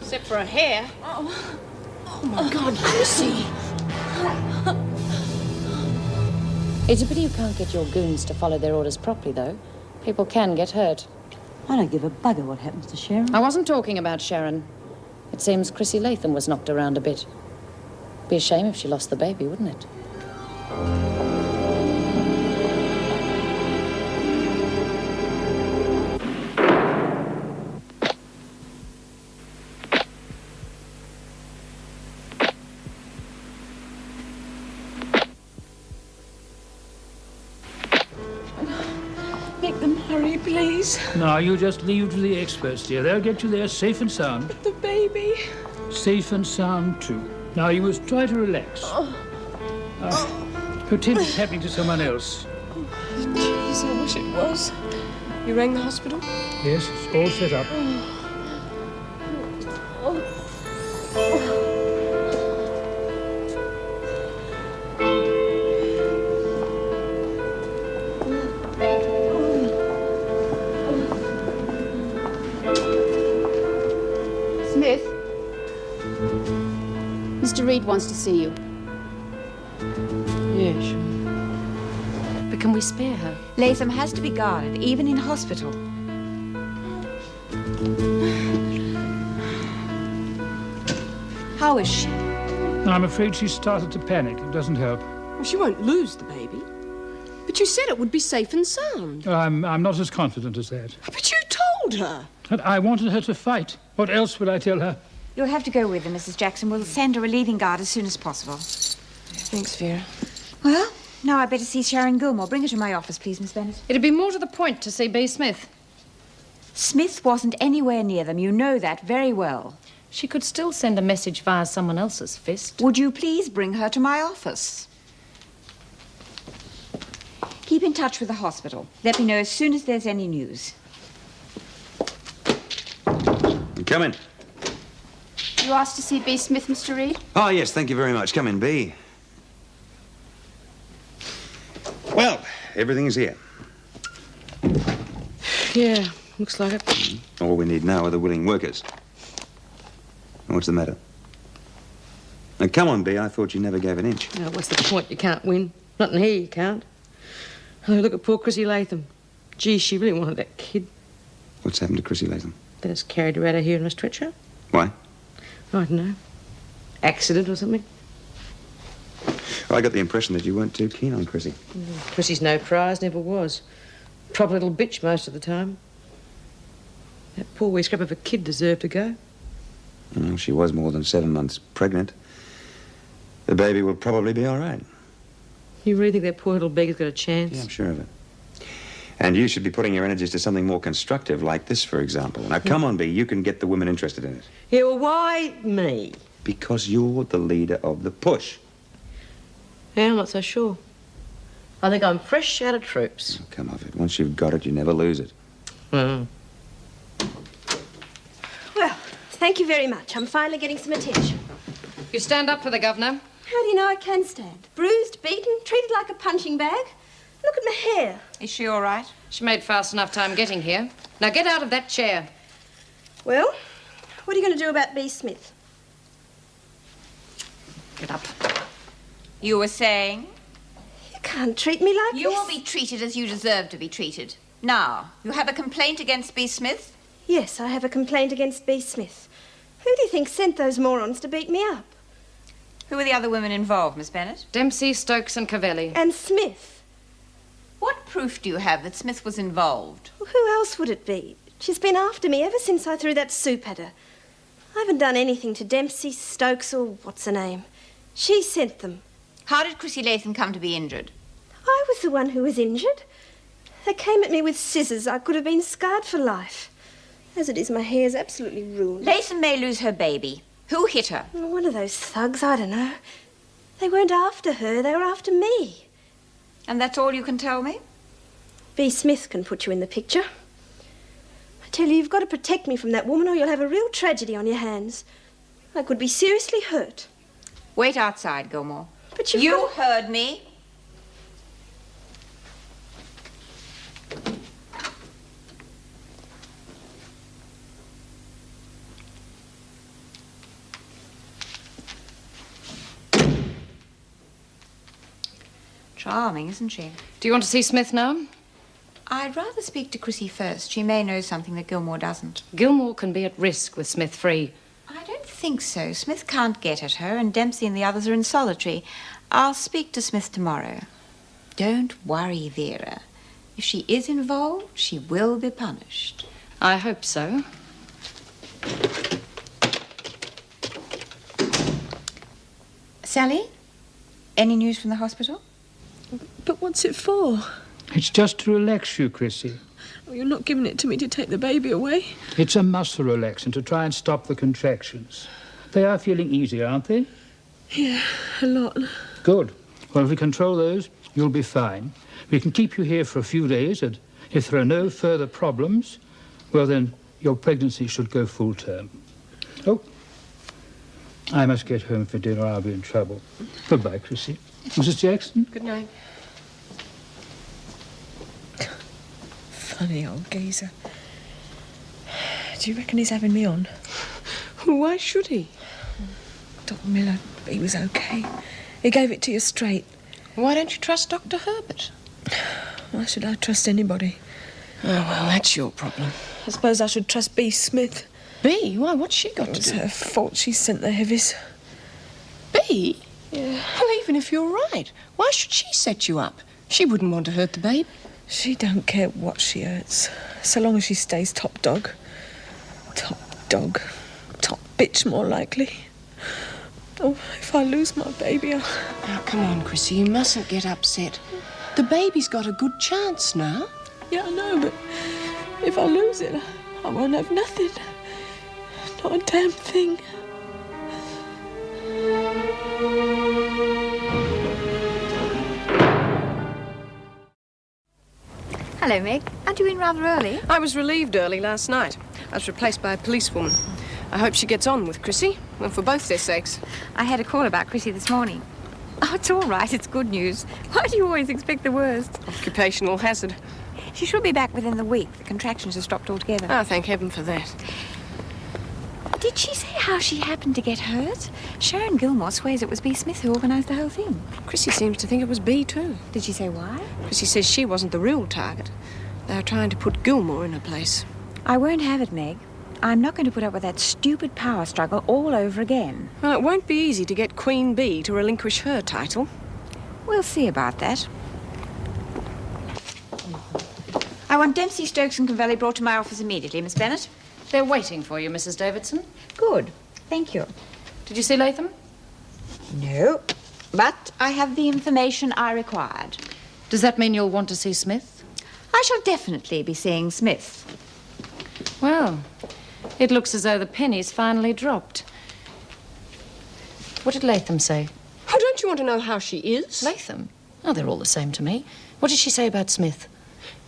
Except for a hair. Oh my God, Chrissy! It's a pity you can't get your goons to follow their orders properly, though. People can get hurt. I don't give a bugger what happens to Sharon. I wasn't talking about Sharon. It seems Chrissy Latham was knocked around a bit. Be a shame if she lost the baby, wouldn't it? Make them hurry, please. No, you just leave to the experts, dear. They'll get you there safe and sound. But the baby... Safe and sound, too. Now, you must try to relax. Pretend it's happening to someone else. Jeez, I wish it was. You rang the hospital? Yes, it's all set up. Smith? Mr. Reed wants to see you. Yeah, sure. But can we spare her? Latham has to be guarded, even in hospital. How is she? I'm afraid she started to panic. It doesn't help. Well, she won't lose the baby. But you said it would be safe and sound. I'm not as confident as that. But you told her. But I wanted her to fight. What else would I tell her? You'll have to go with her, Mrs. Jackson. We'll send a relieving guard as soon as possible. Thanks, Vera. Well, now I'd better see Sharon Gilmore. Bring her to my office, please, Miss Bennett. It'd be more to the point to see B. Smith. Smith wasn't anywhere near them. You know that very well. She could still send a message via someone else's fist. Would you please bring her to my office? Keep in touch with the hospital. Let me know as soon as there's any news. Come in. You asked to see B. Smith, Mr. Reed? Oh, yes, thank you very much. Come in, B. Well, everything's here. Yeah, looks like it. All we need now are the willing workers. What's the matter? Now, come on, B. I thought you never gave an inch. Now, what's the point? You can't win. Not in here, you can't. Oh, look at poor Chrissy Latham. Gee, she really wanted that kid. What's happened to Chrissy Latham? Dennis carried her out of here in a stretcher. Why? I don't know. Accident or something. I got the impression that you weren't too keen on Chrissy. Chrissy's no prize, never was. Proper little bitch most of the time. That poor wee scrap of a kid deserved to go. Well, she was more than 7 months pregnant. The baby will probably be all right. You really think that poor little beggar's got a chance? Yeah, I'm sure of it. And you should be putting your energies to something more constructive, like this, for example. Now, come on, B. You can get the women interested in it. Yeah, well, why me? Because you're the leader of the push. Yeah, I'm not so sure. I think I'm fresh out of troops. Oh, come off it. Once you've got it, you never lose it. Mm. Well, thank you very much. I'm finally getting some attention. You stand up for the governor. How do you know I can stand? Bruised, beaten, treated like a punching bag. Look at my hair. Is she all right? She made fast enough time getting here. Now get out of that chair. Well, what are you going to do about B. Smith? Get up. You were saying? You can't treat me like You this. will be treated as you deserve to be treated. Now, you have a complaint against B. Smith? Yes, I have a complaint against B. Smith. Who do you think sent those morons to beat me up? Who are the other women involved, Miss Bennett? Dempsey, Stokes and Cavelli. And Smith. What proof do you have that Smith was involved? Well, who else would it be? She's been after me ever since I threw that soup at her. I haven't done anything to Dempsey, Stokes, or what's her name. She sent them. How did Chrissy Latham come to be injured? I was the one who was injured. They came at me with scissors. I could have been scarred for life. As it is, my hair's absolutely ruined. Latham may lose her baby. Who hit her? Oh, one of those thugs, I don't know. They weren't after her, they were after me. And that's all you can tell me? B. Smith can put you in the picture. I tell you, you've got to protect me from that woman or you'll have a real tragedy on your hands. I could be seriously hurt. Wait outside, Gilmore. But you've You got to... heard me. Charming, isn't she? Do you want to see Smith now? I'd rather speak to Chrissy first. She may know something that Gilmore doesn't. Gilmore can be at risk with Smith free. I don't think so. Smith can't get at her, and Dempsey and the others are in solitary. I'll speak to Smith tomorrow. Don't worry, Vera. If she is involved, she will be punished. I hope so. Sally, any news from the hospital? But what's it for? It's just to relax you, Chrissy. Oh, you're not giving it to me to take the baby away? It's a muscle relaxant to try and stop the contractions. They are feeling easier, aren't they? Yeah, a lot. Good. Well, if we control those, you'll be fine. We can keep you here for a few days, and if there are no further problems, well, then your pregnancy should go full term. Oh, I must get home for dinner. I'll be in trouble. Goodbye, Chrissy. Mrs. Jackson? Good night. Funny old geezer. Do you reckon he's having me on? Why should he? Dr. Miller, he was okay. He gave it to you straight. Why don't you trust Dr. Herbert? Why should I trust anybody? Oh, well, that's your problem. I suppose I should trust B. Smith. B? Why, what's she got to It's do? her fault she sent the heavies. B? Yeah. Well, even if you're right, why should she set you up? She wouldn't want to hurt the baby. She don't care what she hurts, so long as she stays top dog. Top dog. Top bitch, more likely. Oh, if I lose my baby, I'll... Now, come on, Chrissy, you mustn't get upset. The baby's got a good chance now. Yeah, I know, but if I lose it, I won't have nothing. Not a damn thing. Hello, Meg. Aren't you in rather early? I was relieved early last night. I was replaced by a policewoman. I hope she gets on with Chrissy, and for both their sakes. I had a call about Chrissy this morning. Oh, it's all right. It's good news. Why do you always expect the worst? Occupational hazard. She should be back within the week. The contractions have stopped altogether. Oh, thank heaven for that. Did she say how she happened to get hurt? Sharon Gilmore swears it was B. Smith who organised the whole thing. Chrissy seems to think it was B, too. Did she say why? Chrissy says she wasn't the real target. They were trying to put Gilmore in her place. I won't have it, Meg. I'm not going to put up with that stupid power struggle all over again. Well, it won't be easy to get Queen Bee to relinquish her title. We'll see about that. I want Dempsey, Stokes and Cavelli brought to my office immediately, Miss Bennett. They're waiting for you, Mrs. Davidson. Good. Thank you. Did you see Latham? No, but I have the information I required. Does that mean you'll want to see Smith? I shall definitely be seeing Smith. Well, it looks as though the penny's finally dropped. What did Latham say? Oh, don't you want to know how she is? Latham? Oh, they're all the same to me. What did she say about Smith?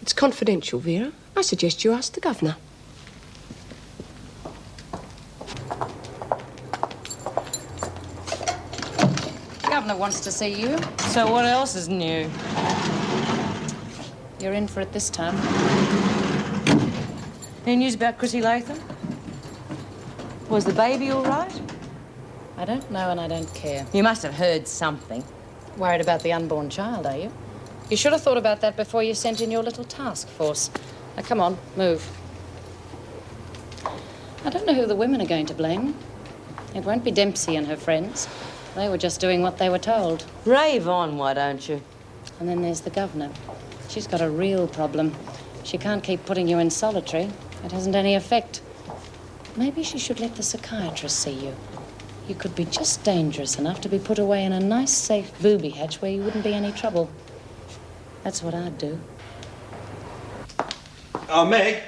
It's confidential, Vera. I suggest you ask the governor. The governor wants to see you. So what else is new? You're in for it this time. Any news about Chrissy Latham? Was the baby all right? I don't know and I don't care. You must have heard something. Worried about the unborn child, are you? You should have thought about that before you sent in your little task force. Now, come on, move. I don't know who the women are going to blame. It won't be Dempsey and her friends. They were just doing what they were told. Rave on, why don't you? And then there's the governor. She's got a real problem. She can't keep putting you in solitary. It hasn't any effect. Maybe she should let the psychiatrist see you. You could be just dangerous enough to be put away in a nice, safe booby hatch where you wouldn't be any trouble. That's what I'd do. Oh, Meg.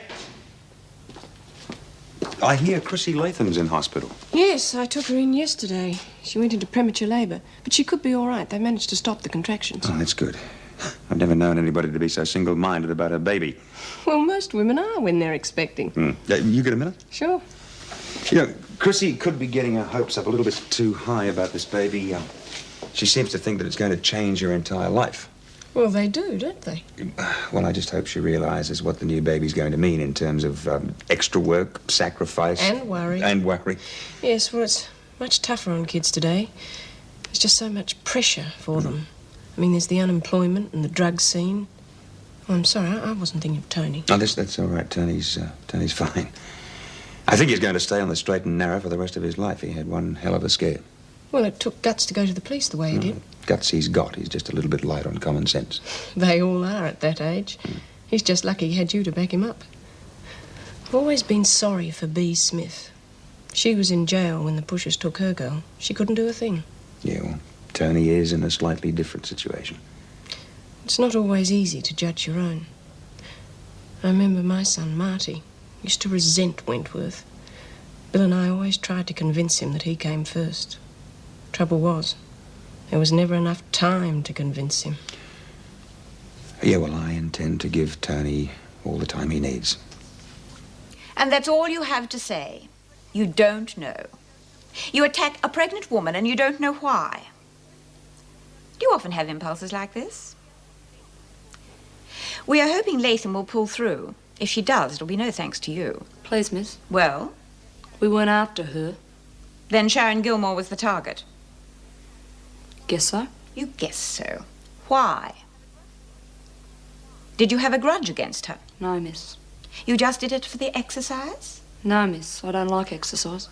I hear Chrissy Latham's in hospital. Yes, I took her in yesterday. She went into premature labour, but she could be all right. They managed to stop the contractions. Oh, that's good. I've never known anybody to be so single-minded about her baby. Well, most women are when they're expecting. You get a minute? Sure. You know, Chrissy could be getting her hopes up a little bit too high about this baby. She seems to think that it's going to change her entire life. Well, they do, don't they? Well, I just hope she realizes what the new baby's going to mean in terms of extra work, sacrifice. And worry. And worry. Yes, well, it's much tougher on kids today. There's just so much pressure for them. I mean, there's the unemployment and the drug scene. Oh, I'm sorry, I wasn't thinking of Tony. Oh, that's all right. Tony's fine. I think he's going to stay on the straight and narrow for the rest of his life. He had one hell of a scare. Well, it took guts to go to the police the way he did. Guts he's got. He's just a little bit light on common sense. They all are at that age. He's just lucky he had you to back him up. I've always been sorry for Bea Smith. She was in jail when the pushers took her girl. She couldn't do a thing. Yeah, well, Tony is in a slightly different situation. It's not always easy to judge your own. I remember my son, Marty, used to resent Wentworth. Bill and I always tried to convince him that he came first. Trouble was, there was never enough time to convince him. Yeah, well, I intend to give Tony all the time he needs. And that's all you have to say. You don't know. You attack a pregnant woman and you don't know why. Do you often have impulses like this? We are hoping Latham will pull through. If she does, it'll be no thanks to you. Please, miss. Well? We weren't after her. Then Sharon Gilmore was the target. Guess so. You guess so. Why? Did you have a grudge against her? No, miss. You just did it for the exercise? No, miss. I don't like exercise.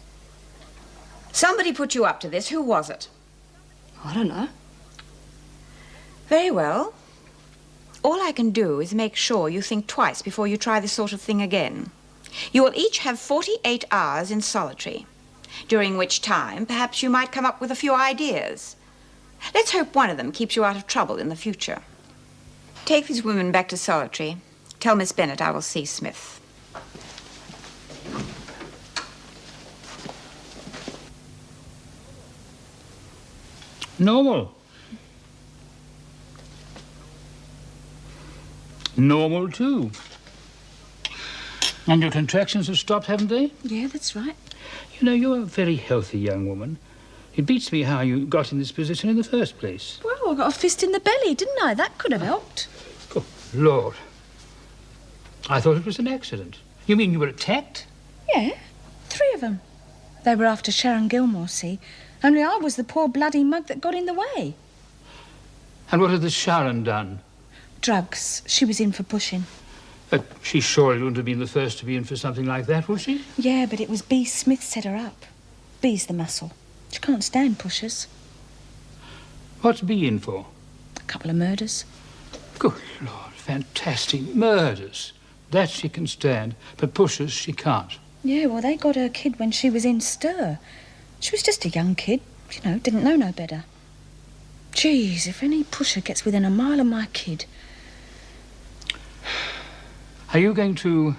Somebody put you up to this. Who was it? I don't know. Very well. All I can do is make sure you think twice before you try this sort of thing again. You will each have 48 hours in solitary, during which time perhaps you might come up with a few ideas. Let's hope one of them keeps you out of trouble in the future. Take these women back to solitary. Tell Miss Bennett I will see Smith. Normal. Normal, too. And your contractions have stopped, haven't they? Yeah, that's right. You know, you're a very healthy young woman. It beats me how you got in this position in the first place. Well, I got a fist in the belly, didn't I? That could have helped. Good Lord. I thought it was an accident. You mean you were attacked? Yeah, 3 of them. They were after Sharon Gilmore, see? Only I was the poor bloody mug that got in the way. And what had the Sharon done? Drugs. She was in for pushing. She surely wouldn't have been the first to be in for something like that, would she? Yeah, but it was Bea Smith set her up. Bea's the muscle. She can't stand pushers. What's Bea in for? A couple of murders. Good Lord, fantastic. Murders. That she can stand, but pushers she can't. Yeah, well, they got her kid when she was in stir. She was just a young kid, you know, didn't know no better. Jeez, if any pusher gets within a mile of my kid... Are you going to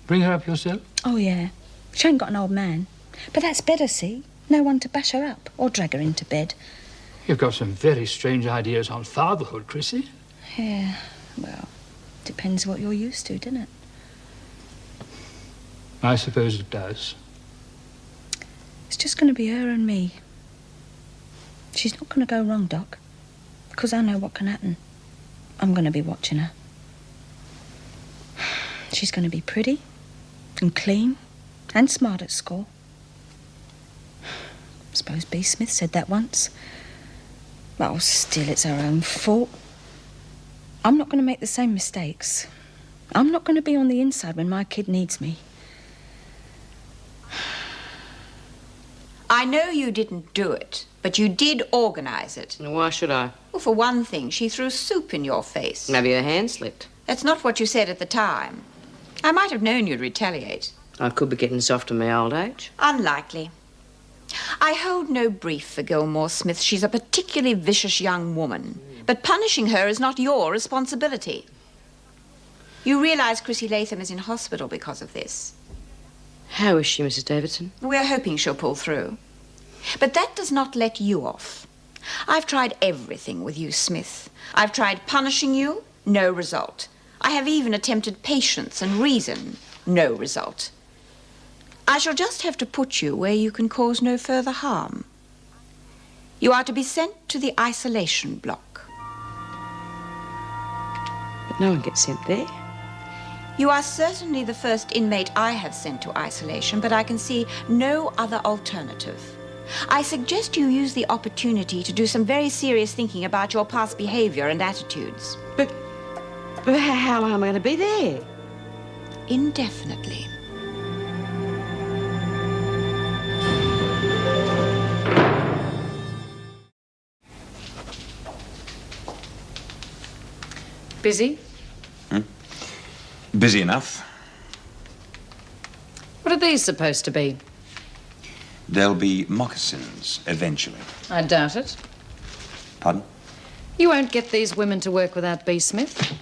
bring her up yourself? Oh, yeah. She ain't got an old man. But that's better, see? No one to bash her up or drag her into bed. You've got some very strange ideas on fatherhood, Chrissy. Yeah, well, depends what you're used to, doesn't it? I suppose it does. It's just going to be her and me. She's not going to go wrong, Doc. Because I know what can happen. I'm going to be watching her. She's going to be pretty and clean and smart at school. I suppose Bea Smith said that once. Well, still, it's her own fault. I'm not going to make the same mistakes. I'm not going to be on the inside when my kid needs me. I know you didn't do it, but you did organize it. Why should I? Well, for one thing, she threw soup in your face. Maybe her hand slipped. That's not what you said at the time. I might have known you'd retaliate. I could be getting soft in my old age. Unlikely. I hold no brief for Gilmore Smith. She's a particularly vicious young woman. But punishing her is not your responsibility. You realize Chrissy Latham is in hospital because of this. How is she, Mrs. Davidson? We're hoping she'll pull through. But that does not let you off. I've tried everything with you, Smith. I've tried punishing you, no result. I have even attempted patience and reason, no result. I shall just have to put you where you can cause no further harm. You are to be sent to the isolation block. But no one gets sent there. You are certainly the first inmate I have sent to isolation, but I can see no other alternative. I suggest you use the opportunity to do some very serious thinking about your past behavior and attitudes. But how long am I going to be there? Indefinitely. Busy? Busy enough. What are these supposed to be? There'll be moccasins eventually. I doubt it. Pardon? You won't get these women to work without B. Smith.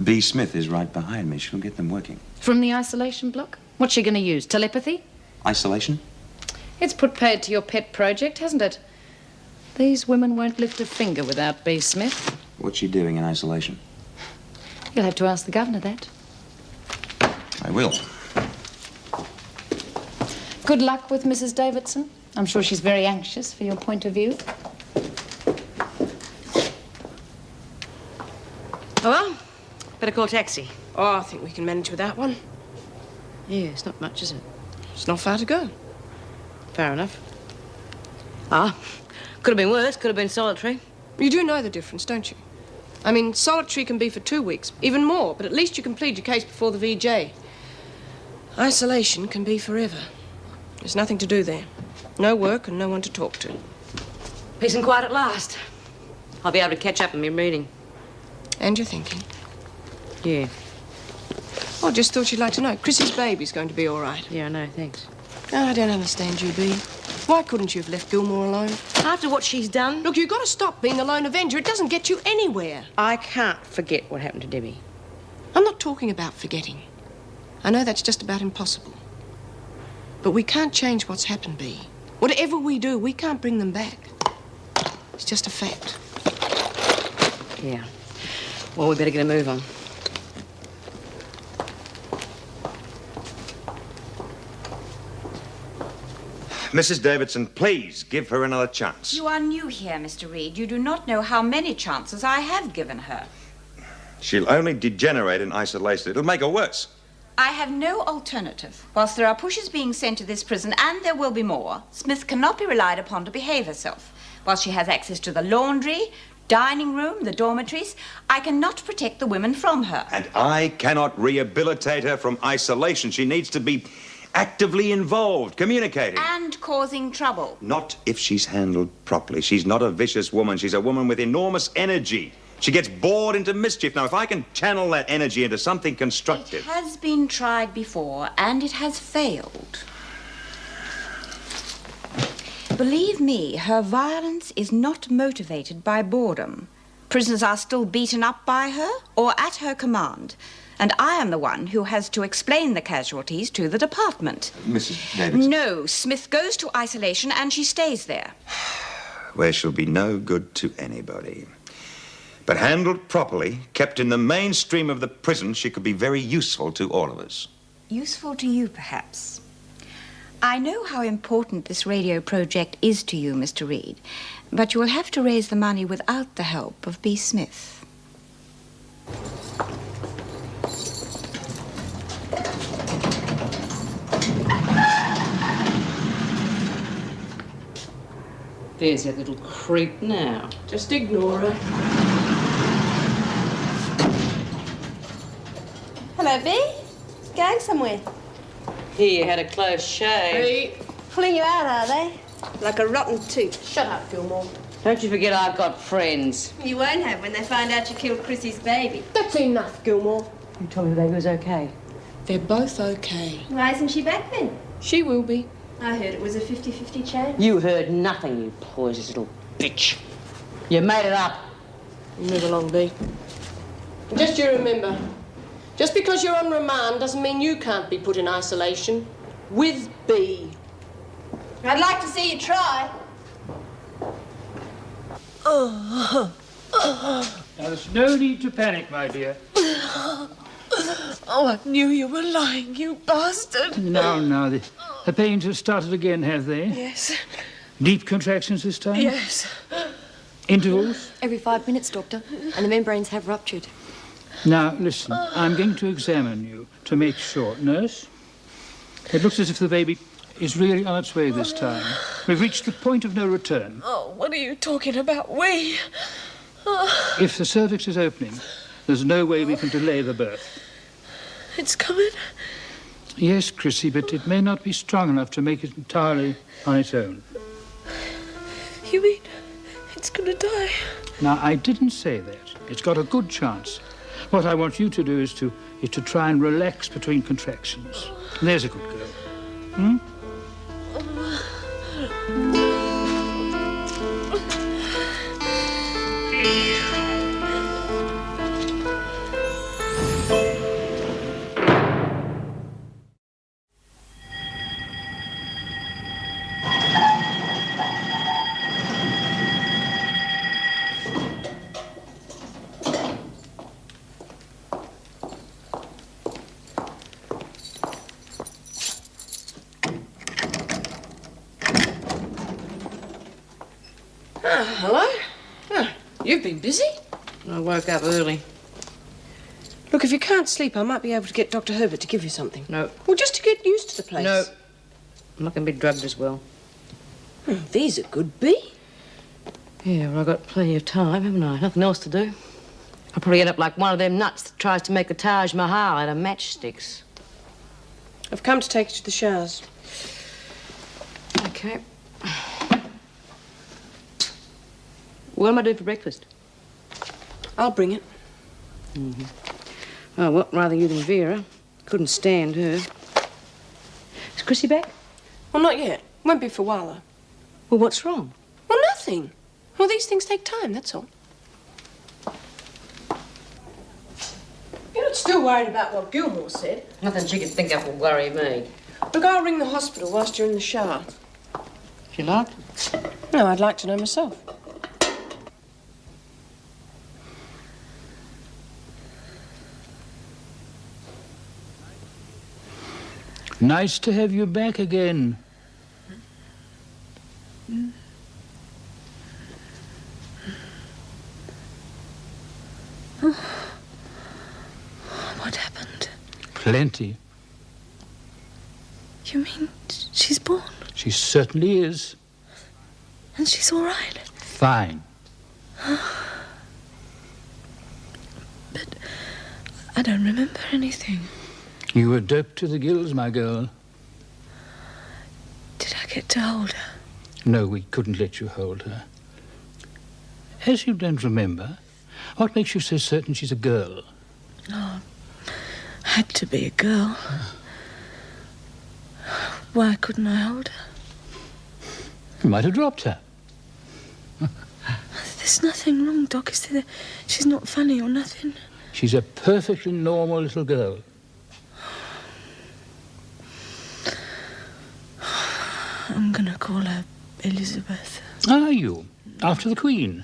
B. Smith is right behind me. She'll get them working. From the isolation block? What's she going to use? Telepathy? Isolation? It's put paid to your pet project, hasn't it? These women won't lift a finger without B. Smith. What's she doing in isolation? You'll have to ask the governor that. I will. Good luck with Mrs. Davidson. I'm sure she's very anxious for your point of view. Oh, well, better call a taxi. Oh, I think we can manage with that one. Yeah, it's not much, is it? It's not far to go. Fair enough. Ah, could have been worse, could have been solitary. You do know the difference, don't you? I mean, solitary can be for 2 weeks, even more, but at least you can plead your case before the VJ. Isolation can be forever. There's nothing to do there. No work and no one to talk to. Peace and quiet at last. I'll be able to catch up on my reading. And you're thinking? Yeah. Oh, I just thought you'd like to know. Chrissy's baby's going to be all right. Yeah, I know, thanks. Oh, I don't understand you, Bea. Why couldn't you have left Gilmore alone? After what she's done? Look, you've got to stop being a lone avenger. It doesn't get you anywhere. I can't forget what happened to Debbie. I'm not talking about forgetting. I know that's just about impossible. But we can't change what's happened, Bea. Whatever we do, we can't bring them back. It's just a fact. Yeah. Well, we better get a move on. Mrs. Davidson, please give her another chance. You are new here, Mr. Reed. You do not know how many chances I have given her. She'll only degenerate in isolation. It'll make her worse. I have no alternative. Whilst there are pushes being sent to this prison, and there will be more, Smith cannot be relied upon to behave herself. While she has access to the laundry, dining room, the dormitories, I cannot protect the women from her. And I cannot rehabilitate her from isolation. She needs to be actively involved, communicating. And causing trouble. Not if she's handled properly. She's not a vicious woman. She's a woman with enormous energy. She gets bored into mischief. Now, if I can channel that energy into something constructive... It has been tried before, and it has failed. Believe me, her violence is not motivated by boredom. Prisoners are still beaten up by her or at her command. And I am the one who has to explain the casualties to the department. Mrs. Davidson? No, Smith goes to isolation and she stays there. Where she'll be no good to anybody. But handled properly, kept in the mainstream of the prison, she could be very useful to all of us. Useful to you, perhaps. I know how important this radio project is to you, Mr. Reed, but you will have to raise the money without the help of B. Smith. There's that little creep now. Just ignore her. Hello, Bea. Going somewhere? Here, had a close shave. Pulling you out, are they? Like a rotten tooth. Shut up, Gilmore. Don't you forget I've got friends. You won't have when they find out you killed Chrissy's baby. That's enough, Gilmore. You told me the baby was okay. They're both okay. Why isn't she back then? She will be. I heard it was a 50-50 chance. You heard nothing, you poisonous little bitch. You made it up. Move along, Bea. And just you remember, just because you're on remand doesn't mean you can't be put in isolation. With B. I'd like to see you try. Now, there's no need to panic, my dear. Oh, I knew you were lying, you bastard. Now, the pains have started again, have they? Yes. Deep contractions this time? Yes. Intervals? Every 5 minutes, Doctor, and the membranes have ruptured. Now, listen, I'm going to examine you to make sure. Nurse, it looks as if the baby is really on its way this time. We've reached the point of no return. Oh, what are you talking about? We? If the cervix is opening, there's no way we can delay the birth. It's coming? Yes, Chrissy, but it may not be strong enough to make it entirely on its own. You mean it's gonna die? Now, I didn't say that. It's got a good chance. What I want you to do is to try and relax between contractions. There's a good girl. Hmm? Hello? Oh, you've been busy? I woke up early. Look, if you can't sleep, I might be able to get Dr. Herbert to give you something. No. Well, just to get used to the place. No. I'm not going to be drugged as well. These are good bee. Yeah, well, I've got plenty of time, haven't I? Nothing else to do. I'll probably end up like one of them nuts that tries to make a Taj Mahal out of matchsticks. I've come to take you to the showers. Okay. What am I doing for breakfast? I'll bring it. Mm-hmm. Oh, well, rather you than Vera. Couldn't stand her. Is Chrissy back? Well, not yet. Won't be for a while, though. Well, what's wrong? Well, nothing. Well, these things take time, that's all. You're not still worried about what Gilmore said? Nothing she could think of will worry me. Look, I'll ring the hospital whilst you're in the shower. If you like. No, I'd like to know myself. Nice to have you back again. What happened? Plenty. You mean she's born? She certainly is. And she's all right? Fine. But I don't remember anything. You were doped to the gills, my girl. Did I get to hold her? No, we couldn't let you hold her. As you don't remember, what makes you so certain she's a girl? Oh, had to be a girl. Why couldn't I hold her? You might have dropped her. There's nothing wrong, Doc, is there? She's not funny or nothing. She's a perfectly normal little girl. I'm gonna call her Elizabeth. Are you? After the Queen?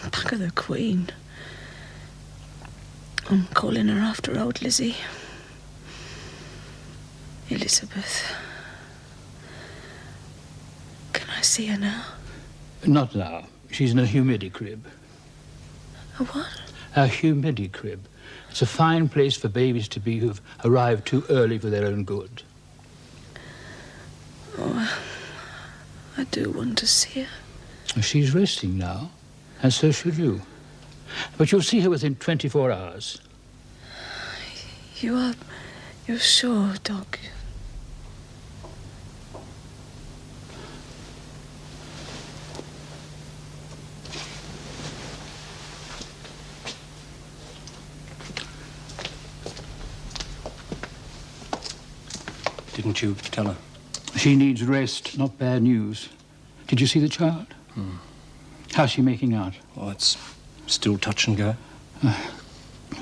Bugger the Queen. I'm calling her after old Lizzie. Elizabeth. Can I see her now? Not now. She's in a humidicrib. A what? A humidicrib. It's a fine place for babies to be who've arrived too early for their own good. Oh, I do want to see her. She's resting now, and so should you. But you'll see her within 24 hours. You're sure, Doc? Didn't you tell her? She needs rest, not bad news. Did you see the child? How's she making out? Oh, it's still touch and go.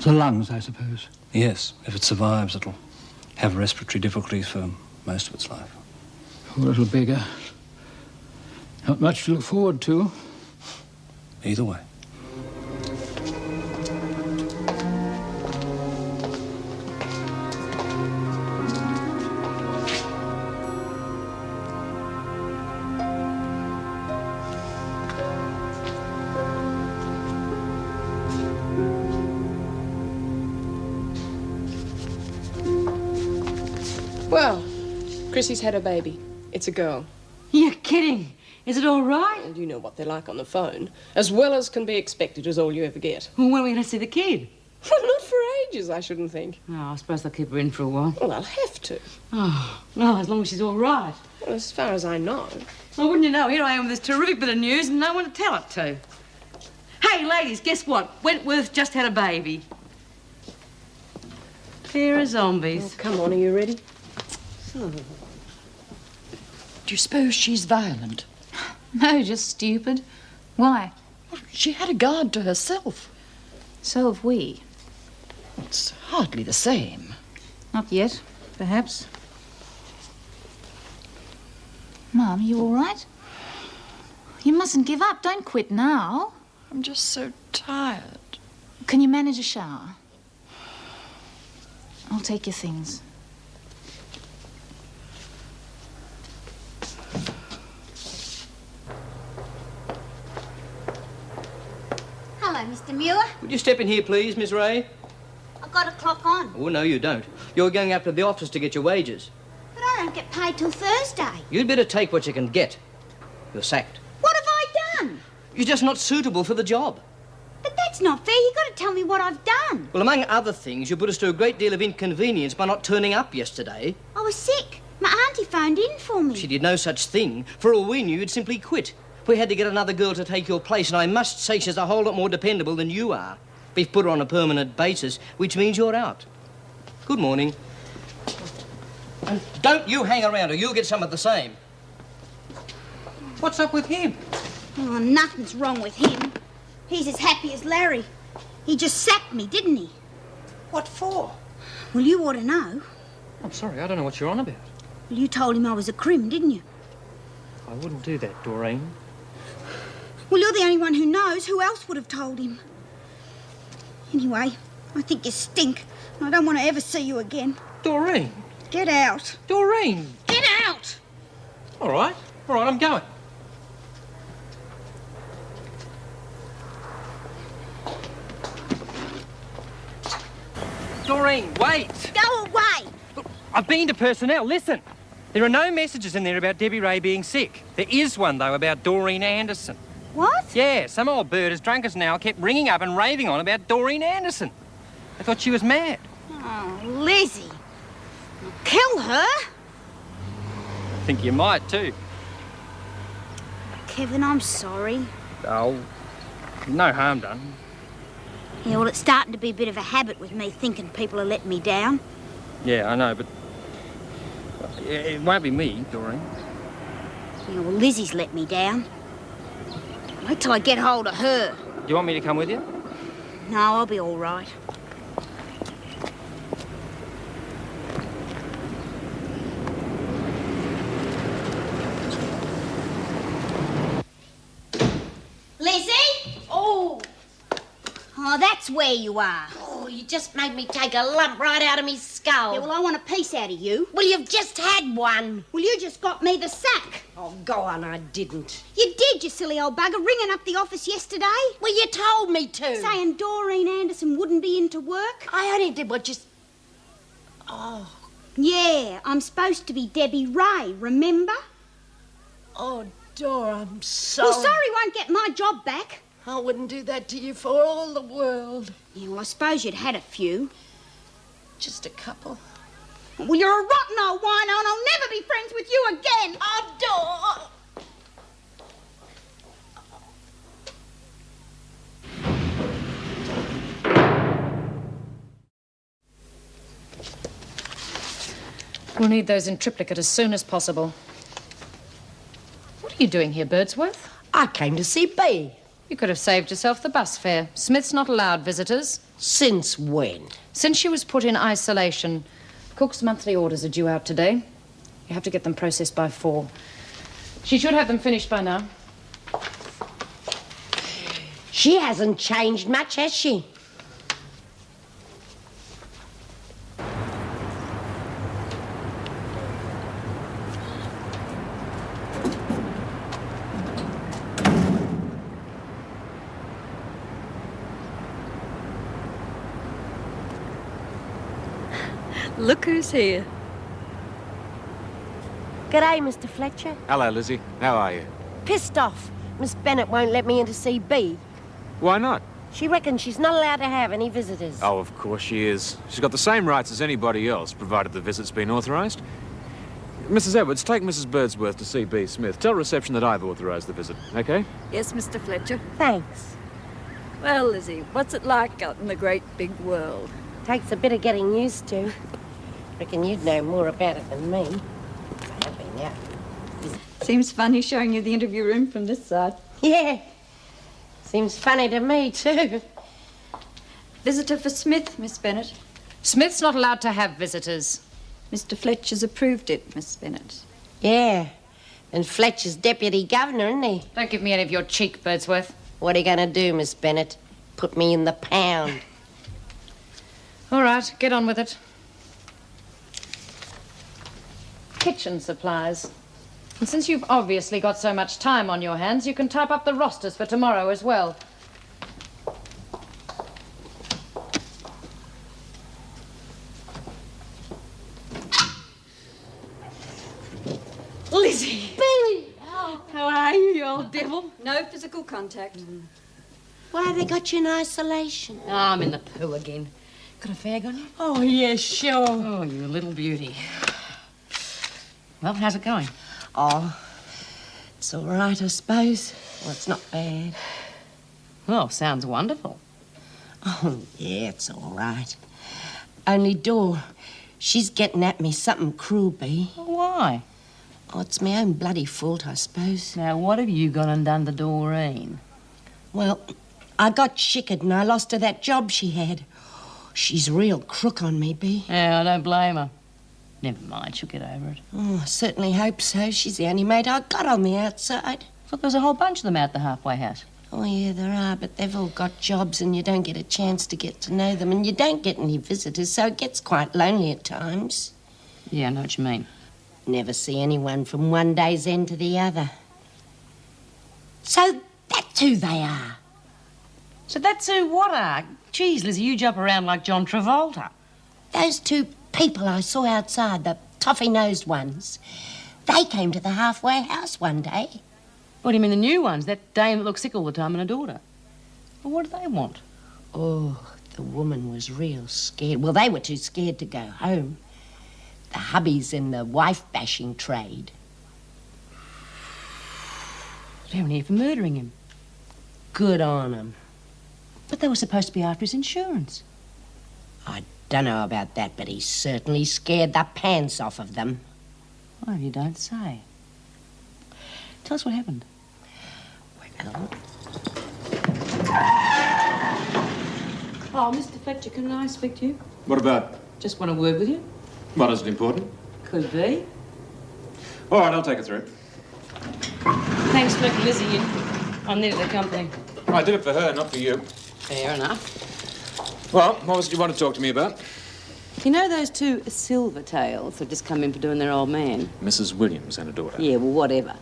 The lungs, I suppose. Yes, if it survives, it'll have respiratory difficulties for most of its life. Poor little beggar. Not much to look forward to. Either way. Chrissy's had a baby. It's a girl. You're kidding. Is it all right? And you know what they're like on the phone. As well as can be expected is all you ever get. Well, when are we going to see the kid? Well, not for ages, I shouldn't think. Oh, I suppose they'll keep her in for a while. Well, I'll have to. Oh, no, as long as she's all right. Well, as far as I know. Well, wouldn't you know, here I am with this terrific bit of news and no one to tell it to. Hey, ladies, guess what? Wentworth just had a baby. Pair of zombies. Oh, come on, are you ready? So. Do you suppose she's violent? No, just stupid. Why? Well, she had a guard to herself. So have we. It's hardly the same. Not yet, perhaps. Mum, you all right? You mustn't give up. Don't quit now. I'm just so tired. Can you manage a shower? I'll take your things. Hello, Mr. Muir. Would you step in here, please, Miss Ray? I've got a clock on. Oh, no, you don't. You're going up to the office to get your wages. But I don't get paid till Thursday. You'd better take what you can get. You're sacked. What have I done? You're just not suitable for the job. But that's not fair. You've got to tell me what I've done. Well, among other things, you put us to a great deal of inconvenience by not turning up yesterday. I was sick. My auntie phoned in for me. She did no such thing. For all we knew, you'd simply quit. We had to get another girl to take your place, and I must say she's a whole lot more dependable than you are. We've put her on a permanent basis, which means you're out. Good morning. And don't you hang around or you'll get some of the same. What's up with him? Oh, nothing's wrong with him. He's as happy as Larry. He just sacked me, didn't he? What for? Well, you ought to know. I'm sorry, I don't know what you're on about. Well, you told him I was a crim, didn't you? I wouldn't do that, Doreen. Well, you're the only one who knows. Who else would have told him? Anyway, I think you stink. I don't want to ever see you again. Doreen? Get out. Doreen! Get out! All right, I'm going. Doreen, wait! Go away! Look, I've been to personnel. Listen. There are no messages in there about Debbie Ray being sick. There is one, though, about Doreen Anderson. What? Yeah, some old bird as drunk as now kept ringing up and raving on about Doreen Anderson. I thought she was mad. Oh, Lizzie. Kill her? I think you might, too. Kevin, I'm sorry. Oh, no harm done. Yeah, well, it's starting to be a bit of a habit with me thinking people are letting me down. Yeah, I know, but it won't be me, Doreen. Yeah, well, Lizzie's let me down. Wait till I get hold of her. Do you want me to come with you? No, I'll be all right. Lizzie? Oh, that's where you are. Oh, you just made me take a lump right out of me skull. Yeah, well, I want a piece out of you. Well, you've just had one. Well, you just got me the sack. Oh, go on, I didn't. You did, you silly old bugger, ringing up the office yesterday. Well, you told me to. Saying Doreen Anderson wouldn't be into work. I only did what you... Oh. Yeah, I'm supposed to be Debbie Ray, remember? Oh, Dor, I'm so... Well, sorry won't get my job back. I wouldn't do that to you for all the world. Yeah, well, I suppose you'd had a few. Just a couple. Well, you're a rotten old wino and I'll never be friends with you again. Oh, We'll need those in triplicate as soon as possible. What are you doing here, Birdsworth? I came to see Bea. You could have saved yourself the bus fare. Smith's not allowed visitors. Since when? Since she was put in isolation. Cook's monthly orders are due out today. You have to get them processed by 4. She should have them finished by now. She hasn't changed much, has she? Look who's here. G'day, Mr. Fletcher. Hello, Lizzie. How are you? Pissed off. Miss Bennett won't let me into CB. Why not? She reckons she's not allowed to have any visitors. Oh, of course she is. She's got the same rights as anybody else, provided the visit's been authorised. Mrs. Edwards, take Mrs. Birdsworth to see B. Smith. Tell reception that I've authorised the visit, okay? Yes, Mr. Fletcher. Thanks. Well, Lizzie, what's it like out in the great big world? Takes a bit of getting used to. Reckon you'd know more about it than me. I have been out. Seems funny showing you the interview room from this side. Yeah. Seems funny to me, too. Visitor for Smith, Miss Bennett. Smith's not allowed to have visitors. Mr. Fletcher's approved it, Miss Bennett. Yeah. And Fletcher's deputy governor, isn't he? Don't give me any of your cheek, Birdsworth. What are you going to do, Miss Bennett? Put me in the pound. All right, get on with it. Kitchen supplies. And since you've obviously got so much time on your hands, you can type up the rosters for tomorrow as well. Lizzie! Baby! How are you, you old devil? No physical contact. Why have they got you in isolation? Oh, I'm in the poo again. Got a fag on you? Oh, yes, sure. Oh, you little beauty. Well, how's it going? Oh, it's all right, I suppose. Well, it's not bad. Well, sounds wonderful. Oh, yeah, it's all right. Only Dor, she's getting at me something cruel, Bee. Why? Oh, it's my own bloody fault, I suppose. Now, what have you gone and done to Doreen? Well, I got chickered and I lost her that job she had. She's a real crook on me, Bee. Yeah, I don't blame her. Never mind, she'll get over it. Oh, I certainly hope so. She's the only mate I got on the outside. Look, there's a whole bunch of them out the halfway house. Oh, yeah, there are, but they've all got jobs and you don't get a chance to get to know them and you don't get any visitors, so it gets quite lonely at times. Yeah, I know what you mean. Never see anyone from one day's end to the other. So that's who they are. So that's who what are? Geez, Lizzie, you jump around like John Travolta. Those two people I saw outside, the toffee-nosed ones, they came to the halfway house one day. What do you mean, the new ones? That dame that looks sick all the time and a daughter. Well, what do they want? Oh, the woman was real scared. Well, they were too scared to go home. The hubby's in the wife-bashing trade. They weren't here for murdering him. Good on 'em. But they were supposed to be after his insurance. I don't know about that, but he certainly scared the pants off of them. Well, you don't say. Tell us what happened. Well... Oh, Mr. Fletcher, can I speak to you? What about? Just want a word with you. What, is it important? Could be. All right, I'll take it through. Thanks for letting Lizzie in. I needed the company. I did it for her, not for you. Fair enough. Well, what was it you wanted to talk to me about? You know those two Silvertails that just come in for doing their old man? Mrs. Williams and her daughter. Yeah, well, whatever.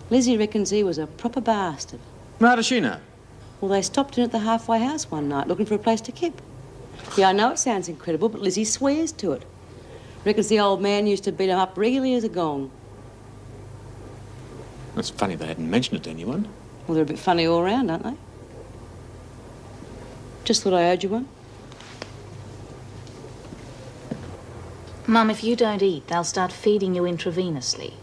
Lizzie reckons he was a proper bastard. How does she know? Well, they stopped in at the halfway house one night looking for a place to keep. Yeah, I know it sounds incredible, but Lizzie swears to it. Reckons the old man used to beat him up regularly as a gong. It's funny they hadn't mentioned it to anyone. Well, they're a bit funny all round, aren't they? Just thought I owed you one. Mum, if you don't eat, they'll start feeding you intravenously.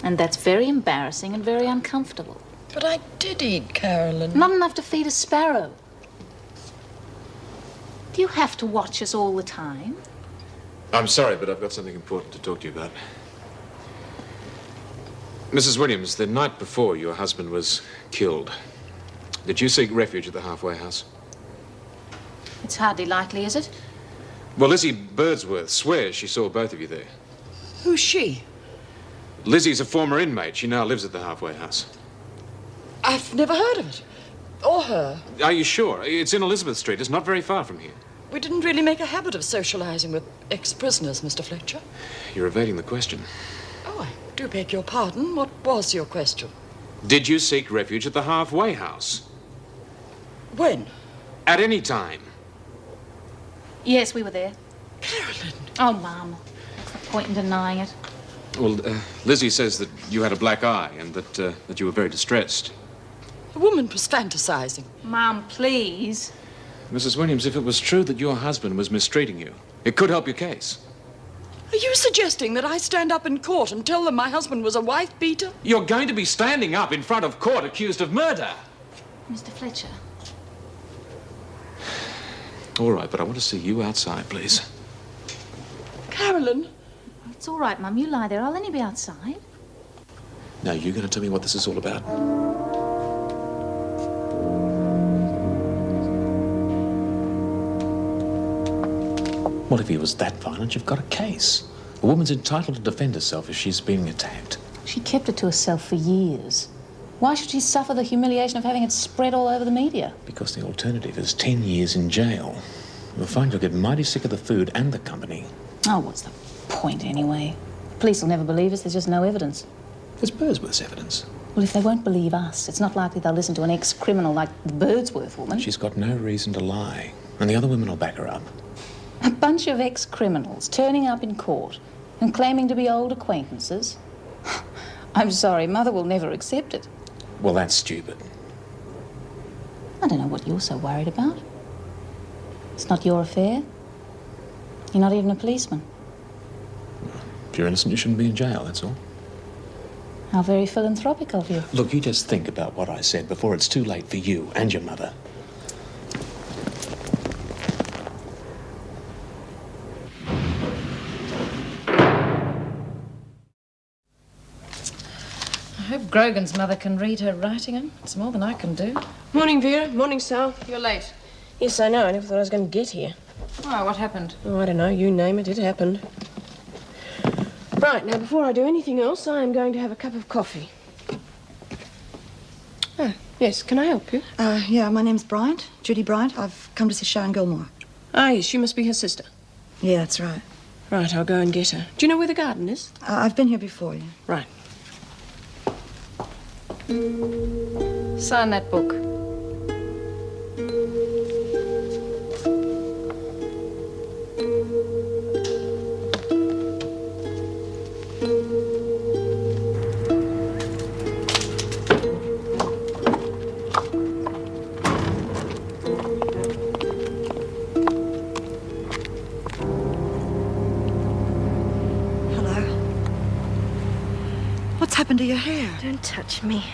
And that's very embarrassing and very uncomfortable. But I did eat, Carolyn. Not enough to feed a sparrow. Do you have to watch us all the time? I'm sorry, but I've got something important to talk to you about. Mrs. Williams, the night before your husband was killed, did you seek refuge at the halfway house? It's hardly likely, is it? Well, Lizzie Birdsworth swears she saw both of you there. Who's she? Lizzie's a former inmate. She now lives at the halfway house. I've never heard of it. Or her. Are you sure? It's in Elizabeth Street. It's not very far from here. We didn't really make a habit of socialising with ex-prisoners, Mr. Fletcher. You're evading the question. Oh, I do beg your pardon. What was your question? Did you seek refuge at the halfway house? When? At any time. Yes, we were there. Carolyn. Oh, Mum. What's the point in denying it? Well, Lizzie says that you had a black eye and that you were very distressed. The woman was fantasizing. Mum, please. Mrs. Williams, if it was true that your husband was mistreating you, it could help your case. Are you suggesting that I stand up in court and tell them my husband was a wife-beater? You're going to be standing up in front of court accused of murder. Mr. Fletcher. All right, but I want to see you outside, please. Carolyn? It's all right, Mum. You lie there. I'll only be outside. Now, you're going to tell me what this is all about. Well, if he was that violent, you've got a case. A woman's entitled to defend herself if she's being attacked. She kept it to herself for years. Why should she suffer the humiliation of having it spread all over the media? Because the alternative is 10 years in jail. You'll find you'll get mighty sick of the food and the company. Oh, what's the point, anyway? The police will never believe us. There's just no evidence. There's Birdsworth's evidence. Well, if they won't believe us, it's not likely they'll listen to an ex-criminal like the Birdsworth woman. She's got no reason to lie, and the other women will back her up. A bunch of ex-criminals turning up in court and claiming to be old acquaintances. I'm sorry, Mother will never accept it. Well, that's stupid. I don't know what you're so worried about. It's not your affair. You're not even a policeman. If you're innocent, you shouldn't be in jail, that's all. How very philanthropic of you. Look, you just think about what I said before it's too late for you and your mother. I hope Grogan's mother can read her writing. It's more than I can do. Morning, Vera. Morning, Sal. You're late. Yes, I know. I never thought I was going to get here. Oh, what happened? Oh, I don't know. You name it. It happened. Right, now, before I do anything else, I am going to have a cup of coffee. Oh, yes. Can I help you? Yeah, my name's Bryant, Judy Bryant. I've come to see Sharon Gilmore. Ah, yes. You must be her sister. Yeah, that's right. Right, I'll go and get her. Do you know where the garden is? I've been here before, yeah. Right. Sign that book. What's happened to your hair? Don't touch me.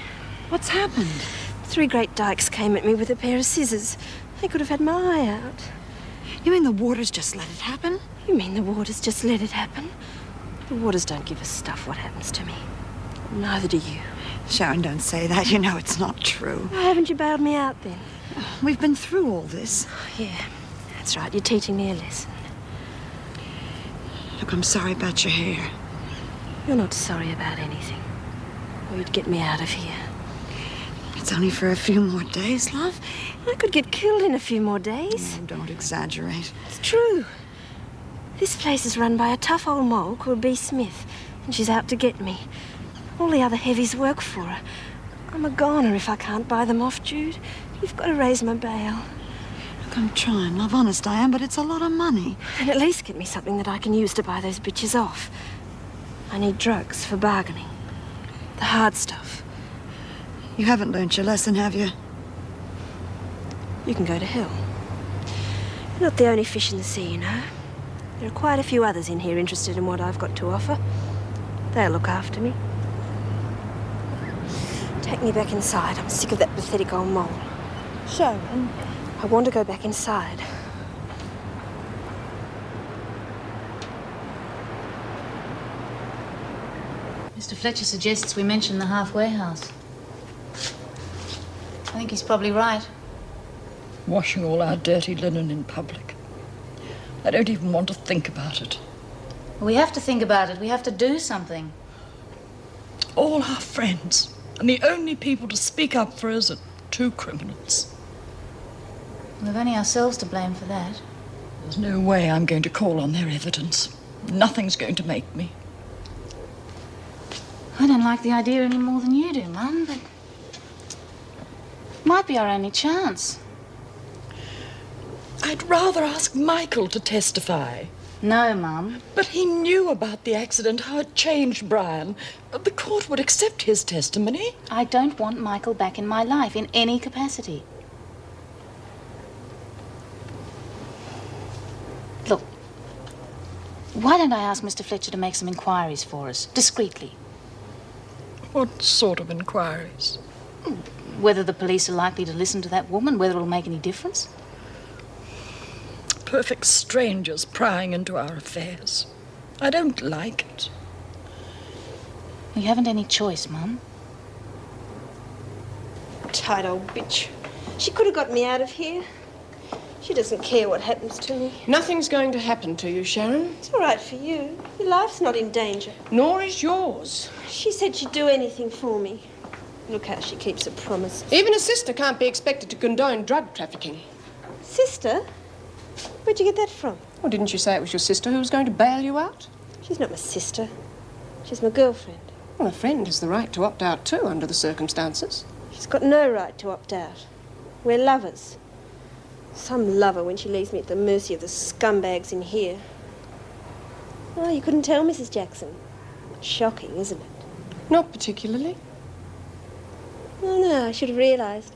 What's happened? 3 great dykes came at me with a pair of scissors. They could have had my eye out. You mean the waters just let it happen? You mean the waters just let it happen? The waters don't give a stuff what happens to me. Neither do you. Sharon, don't say that. You know it's not true. Why haven't you bailed me out then? We've been through all this. Yeah, that's right. You're teaching me a lesson. Look, I'm sorry about your hair. You're not sorry about anything. Or you'd get me out of here. It's only for a few more days, love. I could get killed in a few more days. Oh, don't exaggerate. It's true. This place is run by a tough old mole called B. Smith, and she's out to get me. All the other heavies work for her. I'm a goner if I can't buy them off, Jude. You've got to raise my bail. Look, I'm trying, love. Honest I am, but it's a lot of money. And at least get me something that I can use to buy those bitches off. I need drugs for bargaining. The hard stuff. You haven't learnt your lesson, have you? You can go to hell. You're not the only fish in the sea, you know. There are quite a few others in here interested in what I've got to offer. They'll look after me. Take me back inside. I'm sick of that pathetic old mole. Sharon, I want to go back inside. Mr. Fletcher suggests we mention the halfway house. I think he's probably right. Washing all our dirty linen in public. I don't even want to think about it. We have to think about it. We have to do something. All our friends, and the only people to speak up for us are 2 criminals. We've only ourselves to blame for that. There's no way I'm going to call on their evidence. Nothing's going to make me. I don't like the idea any more than you do, Mum, but it might be our only chance. I'd rather ask Michael to testify. No, Mum. But he knew about the accident, how it changed Brian. The court would accept his testimony. I don't want Michael back in my life in any capacity. Look, why don't I ask Mr. Fletcher to make some inquiries for us, discreetly? What sort of inquiries? Whether the police are likely to listen to that woman, whether it'll make any difference. Perfect strangers prying into our affairs. I don't like it. You haven't any choice, Mum. Tight old bitch. She could have got me out of here. She doesn't care what happens to me. Nothing's going to happen to you, Sharon. It's all right for you. Your life's not in danger. Nor is yours. She said she'd do anything for me. Look how she keeps her promises. Even a sister can't be expected to condone drug trafficking. Sister? Where'd you get that from? Well, didn't you say it was your sister who was going to bail you out? She's not my sister. She's my girlfriend. Well, a friend has the right to opt out too, under the circumstances. She's got no right to opt out. We're lovers. Some lover when she leaves me at the mercy of the scumbags in here. Oh, you couldn't tell, Mrs. Jackson. Shocking, isn't it? Not particularly. Oh, no, I should have realised.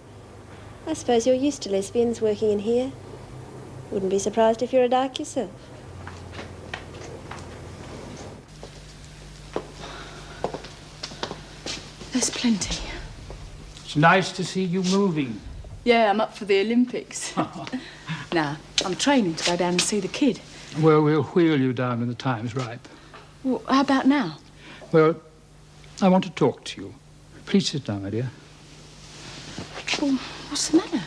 I suppose you're used to lesbians working in here. Wouldn't be surprised if you're a dyke yourself. There's plenty. It's nice to see you moving. Yeah, I'm up for the Olympics. Now, I'm training to go down and see the kid. Well, we'll wheel you down when the time's ripe. Well, how about now? Well, I want to talk to you. Please sit down, my dear. Well, what's the matter?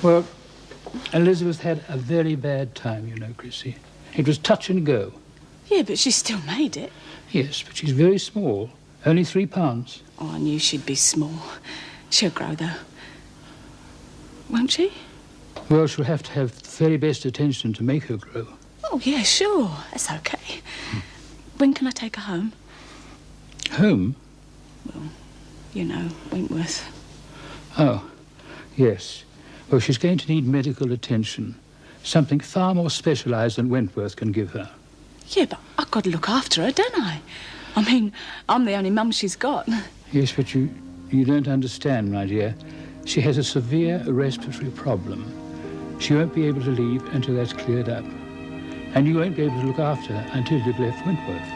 Well, Elizabeth had a very bad time, you know, Chrissy. It was touch and go. Yeah, but she still made it. Yes, but she's very small. Only 3 pounds. Oh, I knew she'd be small. She'll grow, though. Won't she? Well, she'll have to have the very best attention to make her grow. Oh, yeah, sure. That's okay. When can I take her home? Home? Well, you know, Wentworth. Oh, yes. Well, she's going to need medical attention. Something far more specialised than Wentworth can give her. Yeah, but I've got to look after her, don't I? I mean, I'm the only mum she's got. Yes, but you don't understand, my dear. She has a severe respiratory problem. She won't be able to leave until that's cleared up. And you won't be able to look after her until you've left Wentworth.